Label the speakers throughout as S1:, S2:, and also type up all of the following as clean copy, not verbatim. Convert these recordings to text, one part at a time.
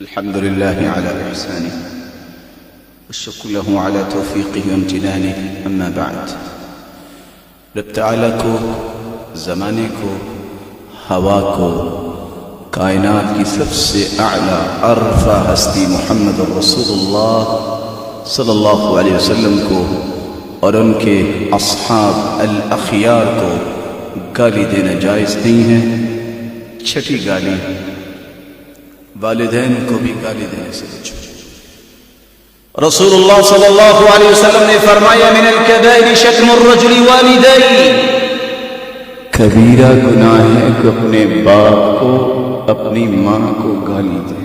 S1: الحمد لله على إحسانه والشكر له على توفيقه وامتنانه. أما بعد، رب تعالیٰ کو، زمانے کو، ہوا کو، کائنات کی سب سے اعلیٰ عرفہ ہستی محمد رسول اللہ صلی اللہ علیہ وسلم کو اور ان کے اصحاب الاخیار کو گالی دینا جائز نہیں ہے. چھٹی گالی، والدین کو بھی گالی دینے سے بچو. رسول اللہ صلی اللہ علیہ وسلم نے فرمایا من الکبائر شتم الرجل والدیہ، کبیرہ گناہ ہے کہ اپنے باپ کو، اپنی ماں کو گالی دے.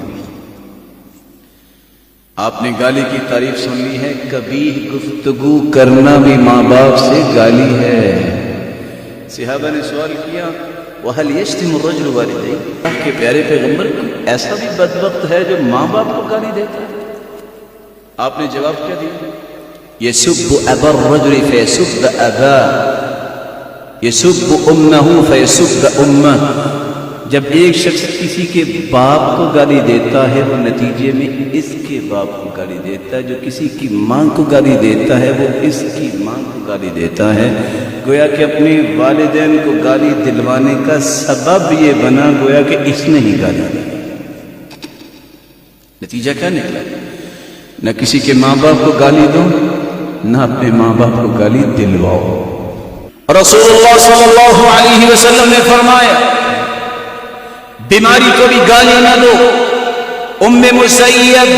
S1: آپ نے گالی کی تعریف سن لی ہے. قبیح گفتگو کرنا بھی ماں باپ سے گالی ہے. صحابہ نے سوال کیا وَهَلْ يَشْتِمُ الرَّجُلُ وَالِدَيْهِ، اللہ کے پیارے پیغمبر ایسا بھی بدبخت ہے جو ماں باپ کو گالی دیتا ہے؟ آپ نے جواب کیا دیا؟ يَسُبُّ أَبَا الرَّجُلِ فَيَسُبَّ أَبَاهُ يَسُبُّ أُمَّهُ فَيَسُبَّ أُمَّهُ. جب ایک شخص کسی کے باپ کو گالی دیتا ہے وہ نتیجے میں اس کے باپ کو گالی دیتا ہے. جو کسی کی ماں کو گالی دیتا ہے وہ اس کی ماں کو گالی دیتا ہے. گویا کہ اپنے والدین کو گالی دلوانے کا سبب یہ بنا گویا کہ اس نے ہی گالی دی. نتیجہ کیا نکلا؟ نہ کسی کے ماں باپ کو گالی دو، نہ اپنے ماں باپ کو گالی دلواؤ. رسول اللہ صلی اللہ علیہ وسلم نے فرمایا بیماری کو بھی گالی نہ دو. ام مسیب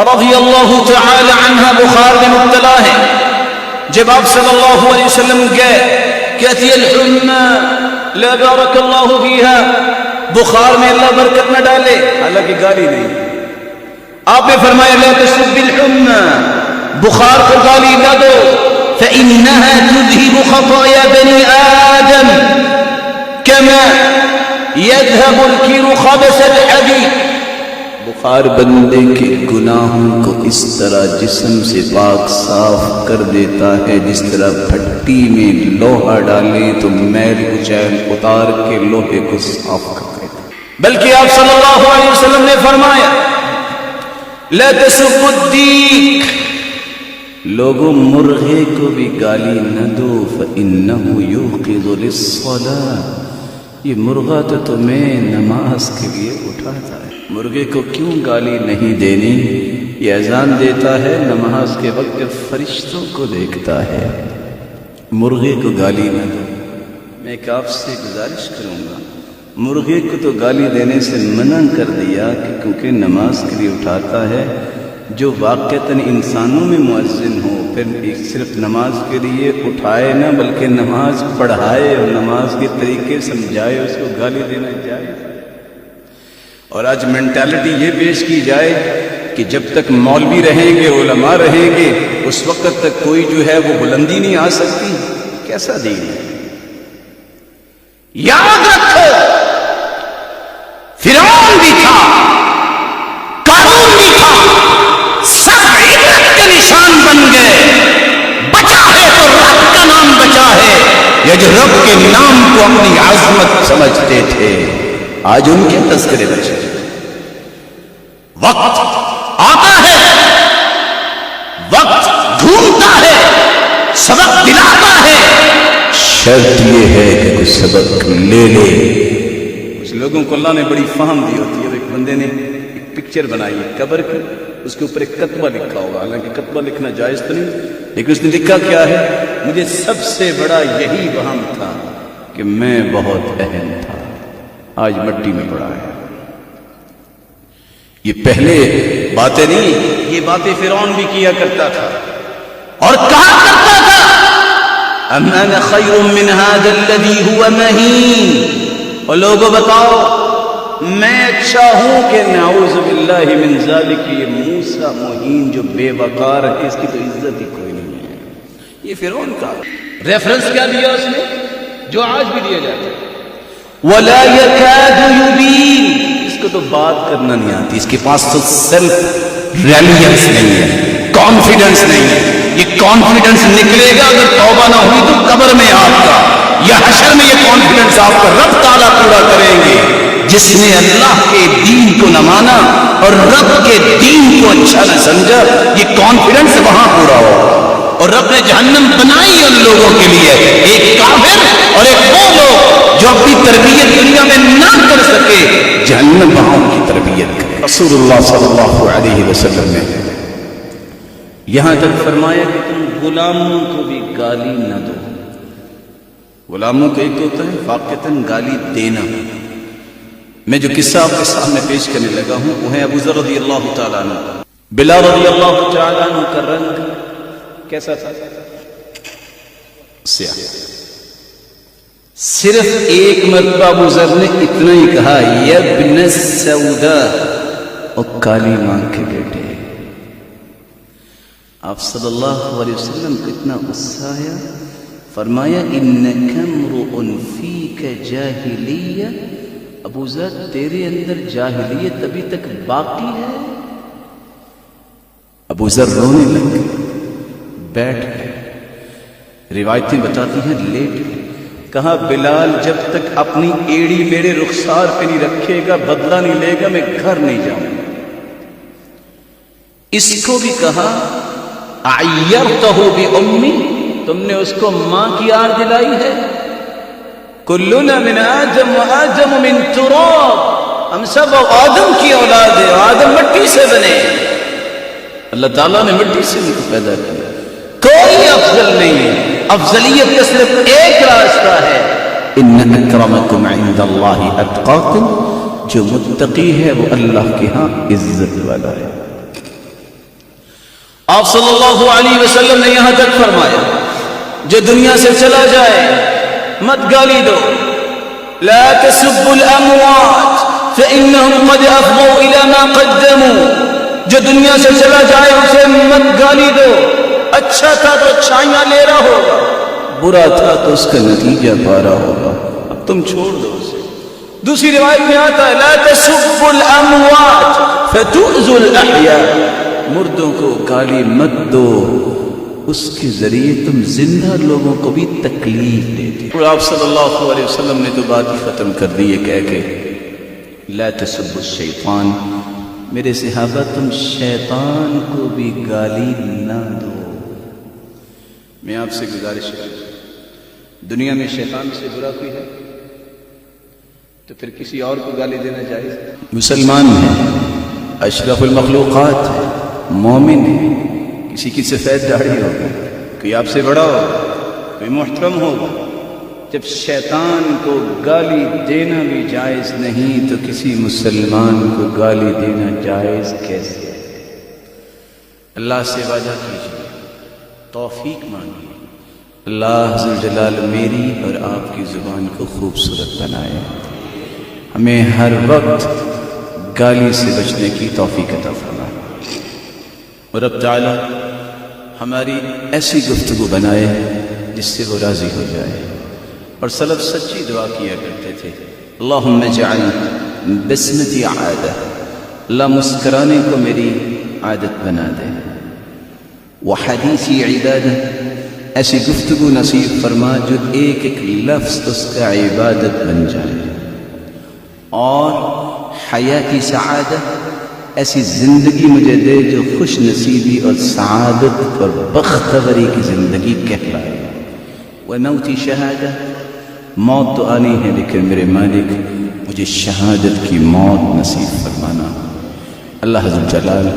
S1: رضی اللہ تعالی عنہ بخار میں مبتلا ہے. جب آپ صلی اللہ علیہ وسلم گئے کہتی الحمى لا بارک اللہ فیہا، بخار میں اللہ برکت نہ ڈالے، حالانکہ گالی نہیں. آپ نے فرمایا لا تسب الحمى، بخار کو گالی نہ دو، فإنها تذهب خطايا بني آدم كما يذهب الكير خبث الحديد. بخار بندے کے گناہوں کو اس طرح جسم سے پاک صاف کر دیتا ہے جس طرح بھٹی میں لوہا ڈالے تو میل کچیل اتار کے لوہے کو صاف کر دیتا. بلکہ آپ صلی اللہ علیہ وسلم نے فرمایا لا تسب الدیک، لوگوں مرغے کو بھی گالی نہ دو، فإنه يوقظ للصلاة، یہ مرغا تو تمہیں نماز کے لیے اٹھاتا ہے. مرغے کو کیوں گالی نہیں دینی؟ یہ اذان دیتا ہے نماز کے وقت فرشتوں کو دیکھتا ہے. مرغے کو گالی نہ دو. میں ایک آپ سے گزارش کروں گا، مرغے کو تو گالی دینے سے منع کر دیا کہ کیونکہ نماز کے لیے اٹھاتا ہے. جو واقعتاً انسانوں میں مؤذن ہو پھر صرف نماز کے لیے اٹھائے نہ بلکہ نماز پڑھائے اور نماز کے طریقے سمجھائے، اس کو گالی دینا جائے. اور آج مینٹالٹی یہ پیش کی جائے کہ جب تک مولوی رہیں گے، علماء رہیں گے، اس وقت تک کوئی جو ہے وہ بلندی نہیں آ سکتی. کیسا دین ہے؟ یاد رکھو فرعون بھی تھا، قارون بھی تھا، سب عبرت کے نشان بن گئے. بچا ہے تو رب کا نام بچا ہے، یا جو رب کے نام کو اپنی عظمت سمجھتے تھے آج ان کے تذکرے بچے. وقت آتا ہے، وقت ڈھونڈتا ہے، سبق دلاتا ہے. شرط یہ ہے کہ کوئی سبق لے لے. کچھ لوگوں کو اللہ نے بڑی فہم دی ہوتی ہے. ایک بندے نے ایک پکچر بنائی ہے قبر کی، اس کے اوپر ایک کتبہ لکھا ہوگا، حالانکہ کتبہ لکھنا جائز تو نہیں، لیکن اس نے لکھا کیا ہے؟ مجھے سب سے بڑا یہی وہم تھا کہ میں بہت اہم تھا، آج مٹی میں پڑا ہے. یہ پہلے باتیں نہیں، یہ باتیں فرعون بھی کیا کرتا تھا اور کہا کرتا تھا ام انا خیر من هذا الذي هو مهین. اور لوگوں بتاؤ میں اچھا ہوں کہ نعوذ باللہ من ذالک یہ موسیٰ مہین جو بے وقار ہے، اس کی تو عزت ہی کوئی نہیں ہے. یہ فرعون کا ریفرنس کیا دیا اس نے جو آج بھی دیا جاتا ہے. وَلَا يَكَادُ يُبِينُ، اس کو تو بات کرنا نہیں آتی، اس کے پاس تو سیلف ریلیجنس نہیں ہے، کانفیڈنس نہیں ہے. یہ کانفیڈنس نکلے گا اگر توبہ نہ ہوئی تو قبر میں آپ کا یا حشر میں یہ کانفیڈنس آپ کا رب تعالیٰ پورا کریں گے. جس نے اللہ کے دین کو نہ مانا اور رب کے دین کو اچھا نہ سمجھا، یہ کانفیڈنس وہاں پورا ہو. اور رب نے جہنم بنائی ان لوگوں کے لیے، ایک کافر اور ایک وہ لوگ جو اپنی تربیت دنیا میں نہ کر سکے، جہنم وہاں ان کی تربیت کرے. رسول اللہ صلی اللہ علیہ وسلم نے یہاں تک فرمایا کہ تم غلاموں کو بھی گالی نہ دو. غلاموں کا ایک ہوتا ہے واقعتاً گالی دینا. میں جو قصہ آپ کے سامنے پیش کرنے لگا ہوں وہ ہے ابو ذر رضی اللہ تعالیٰ عنہ. بلال رضی اللہ تعالیٰ عنہ کا رنگ کیسا تھا؟ سیاہ. صرف ایک مرتبہ ابو ذر نے اتنا ہی کہا یا ابن السودا، اور کالی ماں کے بیٹے. آپ صلی اللہ علیہ وسلم کو اتنا غصہ آیا، فرمایا انک امرؤ فیک جاہلیہ، ابو ذر تیرے اندر جاہلیت ابھی تک باقی ہے. ابو ذر رونے لگے، بیٹھ گئے. روایتیں بتاتی ہیں لیٹ گئے. کہا بلال جب تک اپنی ایڑی میرے رخسار پہ نہیں رکھے گا، بدلہ نہیں لے گا، میں گھر نہیں جاؤں گا. اس کو بھی کہا عیرتہ بأمی، تم نے اس کو ماں کی آڑ دلائی ہے. کلنا من آدم و آدم من تراب، ہم سب آدم کی اولاد ہیں، آدم مٹی سے بنے. اللہ تعالیٰ نے مٹی سے ان کو پیدا کیا. کوئی افضل نہیں ہے، افضلیت کا صرف ایک راستہ ہے، ان اکرمکم عند اللہ اتقاکم، جو متقی ہے وہ اللہ کے ہاں عزت والا ہے. آپ صلی اللہ علیہ وسلم نے یہاں تک فرمایا جو دنیا سے چلا جائے مت گالی دو. لا تسبوا الاموات فانهم قد افضوا الى ما قدموا، جو دنیا سے چلا جائے اسے مت گالی دو. اچھا تھا تو اچھائیاں لے رہا ہوگا، برا تھا تو اس کا نتیجہ پا رہا ہوگا، اب تم چھوڑ دو اسے. دوسری روایت میں آتا ہے لا تسبوا الاموات فتؤذوا الاحیاء، مردوں کو گالی مت دو، اس کے ذریعے تم زندہ لوگوں کو بھی تکلیف دیتے. اور آپ صلی اللہ علیہ وسلم نے تو بات ہی ختم کر دی ہے کہہ کے لا تسبوا الشیطان، میرے صحابہ تم شیطان کو بھی گالی نہ دو. میں آپ سے گزارش کروں، دنیا میں شیطان سے برا کوئی ہے تو پھر کسی اور کو گالی دینا جائز؟ مسلمان ہے، اشرف المخلوقات ہے، مومن ہے، کسی کی سفید داڑھی ہوگی، کوئی آپ سے بڑا ہوگا، کوئی محترم ہوگا. جب شیطان کو گالی دینا بھی جائز نہیں تو کسی مسلمان کو گالی دینا جائز کیسے؟ اللہ سے وعدہ کیجیے، توفیق مانگیے، اللہ عز و جلال میری اور آپ کی زبان کو خوبصورت بنائے، ہمیں ہر وقت گالی سے بچنے کی توفیق عطا فرمائے، اور رب تعالی ہماری ایسی گفتگو بنائے جس سے وہ راضی ہو جائے. اور سلف سچی دعا کیا کرتے تھے اللہم اجعل بسمتی عادہ، اللہ مسکرانے کو میری عادت بنا دے. وحدیثی عبادہ، ایسی گفتگو نصیب فرما جو ایک ایک لفظ اس کا عبادت بن جائے. اور حیاتی سعادہ، ایسی زندگی مجھے دے جو خوش نصیبی اور سعادت اور بختوری کی زندگی کہلائے. وموتی شہادہ، موت تو آنی ہے لیکن میرے مالک مجھے شہادت کی موت نصیب فرمانا. اللہ عز و جلال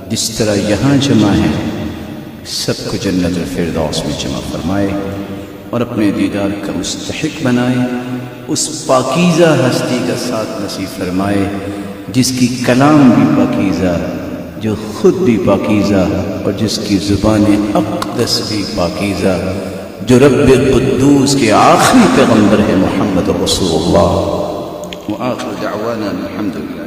S1: جس طرح یہاں جمع ہے سب کو جنت الفردوس میں جمع فرمائے اور اپنے دیدار کا مستحق بنائے. اس پاکیزہ ہستی کا ساتھ نصیب فرمائے جس کی کلام بھی پاکیزہ، جو خود بھی پاکیزہ، اور جس کی زبان اقدس بھی پاکیزہ، جو رب قدوس کے آخری پیغمبر ہے محمد رسول اللہ. وآخر دعوانا الحمدللہ.